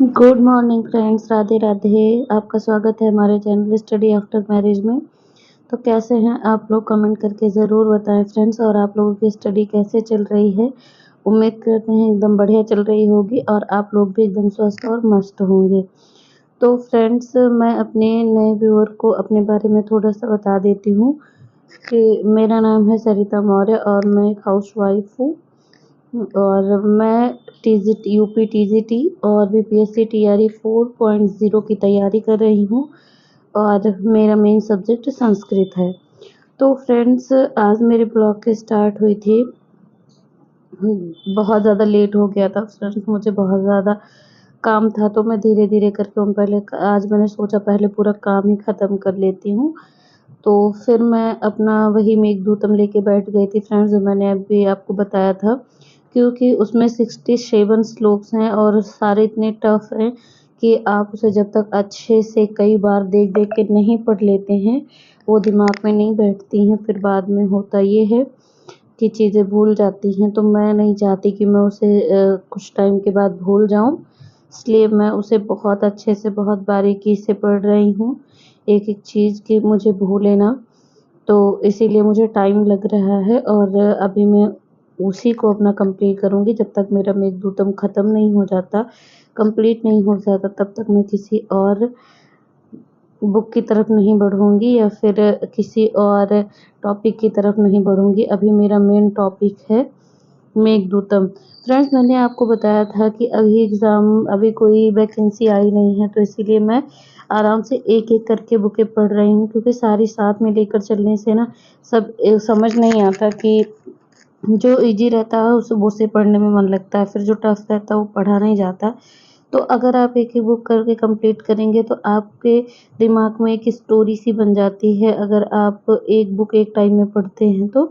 Good morning friends, Radhe Radhe. आपका स्वागत है हमारे चैनल स्टडी आफ्टर मैरिज में। तो कैसे हैं आप लोग, कमेंट करके ज़रूर बताएं फ्रेंड्स। और आप लोगों की स्टडी कैसे चल रही है? उम्मीद करते हैं एकदम बढ़िया चल रही होगी और आप लोग भी एकदम स्वस्थ और मस्त होंगे। तो फ्रेंड्स, मैं अपने नए व्यूअर को अपने बारे में थोड़ा सा बता देती हूँ कि मेरा नाम है सरिता मौर्य और मैं एक हाउस वाइफ हूँ। और मैं टीजीटी यूपी टीजीटी और बीपीएससी टीआरई 4.0 की तैयारी कर रही हूँ और मेरा मेन सब्जेक्ट संस्कृत है। तो फ्रेंड्स, आज मेरे ब्लॉग की स्टार्ट हुई थी। बहुत ज़्यादा लेट हो गया था फ्रेंड्स, मुझे बहुत ज़्यादा काम था तो मैं धीरे धीरे करके पहले आज मैंने सोचा पहले पूरा काम ही ख़त्म कर लेती हूँ। तो फिर मैं अपना वही मेघदूतम लेके बैठ गई थी फ्रेंड्स, जो मैंने अभी आपको बताया था, क्योंकि उसमें 67 श्लोक्स हैं और सारे इतने टफ हैं कि आप उसे जब तक अच्छे से कई बार देख देख के नहीं पढ़ लेते हैं वो दिमाग में नहीं बैठती हैं। फिर बाद में होता ये है कि चीज़ें भूल जाती हैं, तो मैं नहीं चाहती कि मैं उसे कुछ टाइम के बाद भूल जाऊं, इसलिए मैं उसे बहुत अच्छे से बहुत बारीकी से पढ़ रही हूँ, एक एक चीज़ की मुझे भूले ना। तो इसीलिए मुझे टाइम लग रहा है और अभी मैं उसी को अपना कंप्लीट करूँगी जब तक मेरा मेघदूतम ख़त्म नहीं हो जाता, कंप्लीट नहीं हो जाता, तब तक मैं किसी और बुक की तरफ नहीं बढ़ूँगी या फिर किसी और टॉपिक की तरफ नहीं बढ़ूँगी। अभी मेरा मेन टॉपिक है मेघदूतम। फ्रेंड्स, मैंने आपको बताया था कि अभी कोई वैकेंसी आई नहीं है, तो इसीलिए मैं आराम से एक-एक करके बुकें पढ़ रही हूँ, क्योंकि सारी साथ में लेकर चलने से ना सब समझ नहीं आता कि जो ईज़ी रहता है उसे पढ़ने में मन लगता है, फिर जो टफ़ रहता है वो पढ़ा नहीं जाता। तो अगर आप एक ही बुक करके कंप्लीट करेंगे तो आपके दिमाग में एक स्टोरी सी बन जाती है। अगर आप एक बुक एक टाइम में पढ़ते हैं तो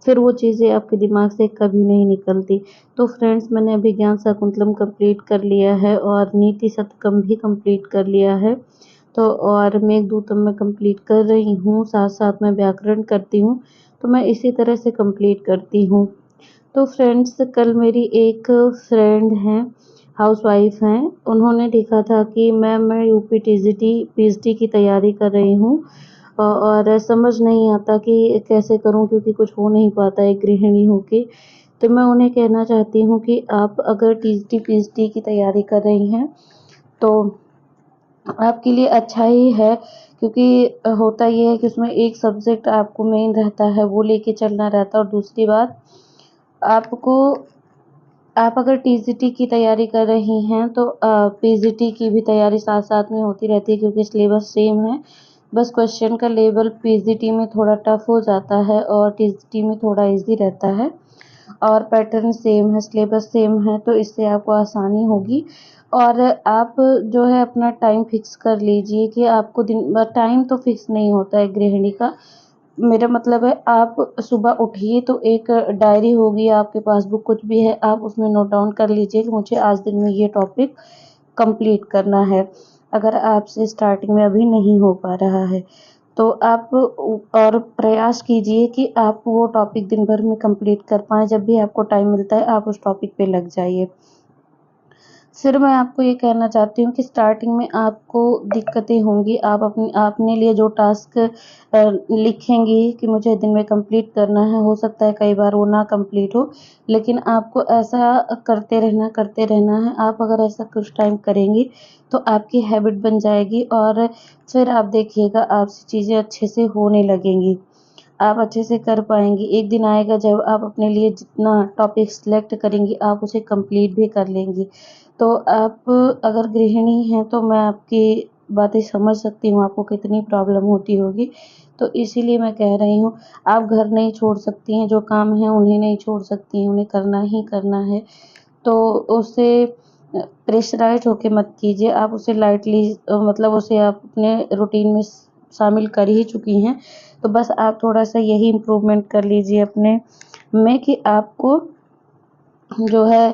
फिर वो चीज़ें आपके दिमाग से कभी नहीं निकलती। तो फ्रेंड्स, मैंने अभी ज्ञान शाकुंतलम कंप्लीट कर लिया है और नीति शतकम भी कंप्लीट कर लिया है। तो और मेघदूतम मैं कंप्लीट कर रही हूँ, साथ-साथ मैं व्याकरण करती हूँ, तो मैं इसी तरह से कंप्लीट करती हूँ। तो फ्रेंड्स, कल मेरी एक फ्रेंड हैं, हाउसवाइफ़ हैं, उन्होंने देखा था कि मैं यूपी टीजीटी पीएचडी की तैयारी कर रही हूँ और समझ नहीं आता कि कैसे करूँ, क्योंकि कुछ हो नहीं पाता है गृहिणी होके। तो मैं उन्हें कहना चाहती हूँ कि आप अगर टीजीटी पीएचडी की तैयारी कर रही हैं तो आपके लिए अच्छा ही है, क्योंकि होता ये है कि उसमें एक सब्जेक्ट आपको मेन रहता है वो लेके चलना रहता है और दूसरी बात आपको आप अगर टीजीटी की तैयारी कर रही हैं तो पीजीटी की भी तैयारी साथ साथ में होती रहती है, क्योंकि सिलेबस सेम है। बस क्वेश्चन का लेवल पीजीटी में थोड़ा टफ हो जाता है और टीजीटी में थोड़ा इजी रहता है और पैटर्न सेम है, सिलेबस सेम है, तो इससे आपको आसानी होगी। और आप जो है अपना टाइम फिक्स कर लीजिए कि आपको दिन भर टाइम तो फिक्स नहीं होता है गृहिणी का। मेरा मतलब है आप सुबह उठिए तो एक डायरी होगी आपके पास, बुक कुछ भी है, आप उसमें नोट डाउन कर लीजिए कि मुझे आज दिन में ये टॉपिक कंप्लीट करना है। अगर आपसे स्टार्टिंग में अभी नहीं हो पा रहा है तो आप और प्रयास कीजिए कि आप वो टॉपिक दिन भर में कंप्लीट कर पाएँ। जब भी आपको टाइम मिलता है आप उस टॉपिक पे लग जाइए। फिर मैं आपको ये कहना चाहती हूँ कि स्टार्टिंग में आपको दिक्कतें होंगी। आप अपने लिए जो टास्क लिखेंगी कि मुझे दिन में कंप्लीट करना है, हो सकता है कई बार वो ना कंप्लीट हो, लेकिन आपको ऐसा करते रहना है। आप अगर ऐसा कुछ टाइम करेंगी तो आपकी हैबिट बन जाएगी और फिर आप देखिएगा आपसे चीज़ें अच्छे से होने लगेंगी। आप अच्छे से कर पाएँगी। एक दिन आएगा जब आप अपने लिए जितना टॉपिक सिलेक्ट करेंगी, आप उसे कंप्लीट भी कर लेंगी। तो आप अगर गृहिणी हैं तो मैं आपकी बातें समझ सकती हूँ, आपको कितनी प्रॉब्लम होती होगी। तो इसीलिए मैं कह रही हूँ, आप घर नहीं छोड़ सकती हैं, जो काम है उन्हें नहीं छोड़ सकती हैं, उन्हें करना ही करना है। तो उसे प्रेशराइज़ होके मत कीजिए, आप उसे लाइटली मतलब उसे आप अपने रूटीन में शामिल कर ही चुकी हैं। तो बस आप थोड़ा-सा यही इम्प्रूवमेंट कर लीजिए अपने में कि आपको जो है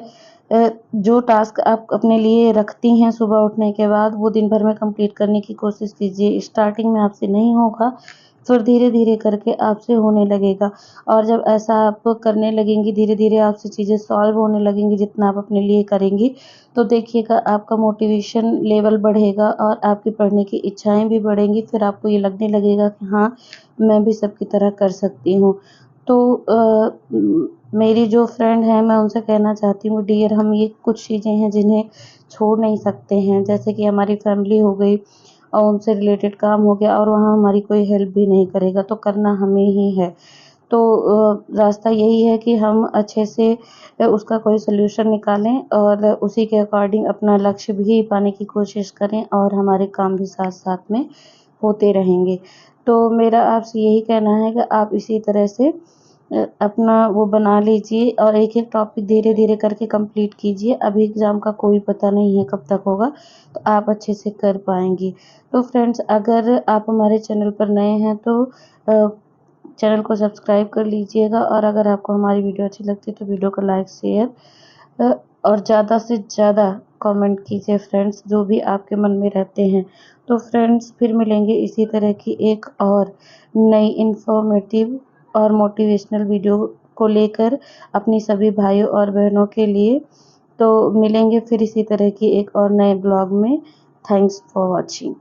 जो टास्क आप अपने लिए रखती हैं सुबह उठने के बाद, वो दिन भर में कंप्लीट करने की कोशिश कीजिए। स्टार्टिंग में आपसे नहीं होगा, फिर धीरे-धीरे करके आपसे होने लगेगा और जब ऐसा आप करने लगेंगी, धीरे-धीरे आपसे चीज़ें सॉल्व होने लगेंगी, जितना आप अपने लिए करेंगी, तो देखिएगा आपका मोटिवेशन लेवल बढ़ेगा और आपकी पढ़ने की इच्छाएँ भी बढ़ेंगी। फिर आपको ये लगने लगेगा कि हाँ, मैं भी सबकी तरह कर सकती हूँ। तो मेरी जो फ्रेंड है, मैं उनसे कहना चाहती हूँ, डियर, हम ये कुछ चीज़ें हैं जिन्हें छोड़ नहीं सकते हैं, जैसे कि हमारी फैमिली हो गई और उनसे रिलेटेड काम हो गया और वहाँ हमारी कोई हेल्प भी नहीं करेगा, तो करना हमें ही है। तो रास्ता यही है कि हम अच्छे से उसका कोई सॉल्यूशन निकालें और उसी के अकॉर्डिंग अपना लक्ष्य भी पाने की कोशिश करें और हमारे काम भी साथ-साथ में होते रहेंगे। तो मेरा आपसे यही कहना है कि आप इसी तरह से अपना वो बना लीजिए और एक-एक टॉपिक धीरे-धीरे करके कंप्लीट कीजिए। अभी एग्ज़ाम का कोई पता नहीं है कब तक होगा, तो आप अच्छे से कर पाएँगी। तो फ्रेंड्स, अगर आप हमारे चैनल पर नए हैं तो चैनल को सब्सक्राइब कर लीजिएगा और अगर आपको हमारी वीडियो अच्छी लगती है तो वीडियो को लाइक, शेयर अ, और ज़्यादा से ज़्यादा कमेंट कीजिए फ्रेंड्स, जो भी आपके मन में रहते हैं। तो फ्रेंड्स, फिर मिलेंगे इसी तरह की एक और नई इन्फॉर्मेटिव और मोटिवेशनल वीडियो को लेकर अपनी सभी भाइयों और बहनों के लिए। तो मिलेंगे फिर इसी तरह की एक और नए ब्लॉग में। Thanks for watching.